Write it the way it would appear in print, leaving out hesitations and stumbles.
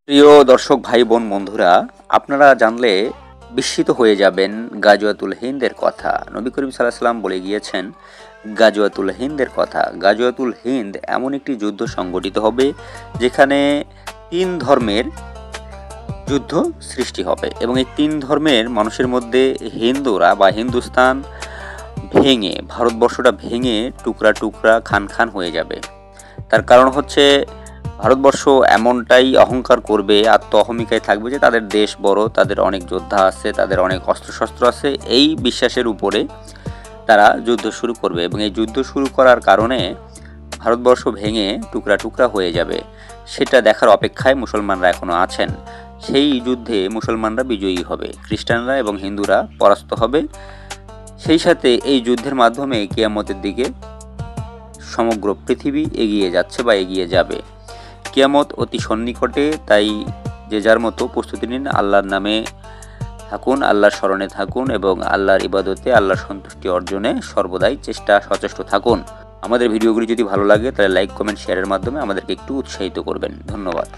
প্রিয় দর্শক ভাই বোন বন্ধুরা, আপনারা জানলে বিস্মিত হয়ে যাবেন গাজওয়াতুল হিন্দের কথা। নবী করিম সাল্লাল্লাহু আলাইহি ওয়াসাল্লাম বলে গিয়েছেন গাজওয়াতুল হিন্দের কথা। গাজওয়াতুল হিন্দ এমন একটি যুদ্ধ সংগঠিত হবে যেখানে তিন ধর্মের যুদ্ধ সৃষ্টি হবে এবং এই তিন ধর্মের মানুষের মধ্যে হিন্দুরা বা হিন্দুস্তান ভেঙে, ভারতবর্ষটা ভেঙে টুকরা টুকরা খান খান হয়ে যাবে। তার কারণ হচ্ছে ভারতবর্ষ এমনটাই অহংকার করবে, আত্ম অহমিকায় থাকবে যে তাদের দেশ বড়, তাদের অনেক যোদ্ধা আছে, তাদের অনেক অস্ত্রশস্ত্র আছে। এই বিশ্বাসের উপরে তারা যুদ্ধ শুরু করবে এবং এই যুদ্ধ শুরু করার কারণে ভারতবর্ষ ভেঙে টুকরা টুকরা হয়ে যাবে। সেটা দেখার অপেক্ষায় মুসলমানরা এখনও আছেন। সেই যুদ্ধে মুসলমানরা বিজয়ী হবে, খ্রিস্টানরা এবং হিন্দুরা পরাস্ত হবে। সেই সাথে এই যুদ্ধের মাধ্যমে কিয়ামতের দিকে সমগ্র পৃথিবী এগিয়ে যাচ্ছে বা এগিয়ে যাবে। কিয়ামত অতি সন্নিকটে, তাই যে যার মতো প্রস্তুতি নিন। আল্লাহর নামে থাকুন, আল্লাহর স্মরণে থাকুন এবং আল্লাহর ইবাদতে, আল্লাহর সন্তুষ্টি অর্জনে সর্বদাই সচেষ্ট থাকুন। আমাদের ভিডিওগুলি যদি ভালো লাগে তাহলে লাইক, কমেন্ট, শেয়ারের মাধ্যমে আমাদেরকে একটু উৎসাহিত করবেন। ধন্যবাদ।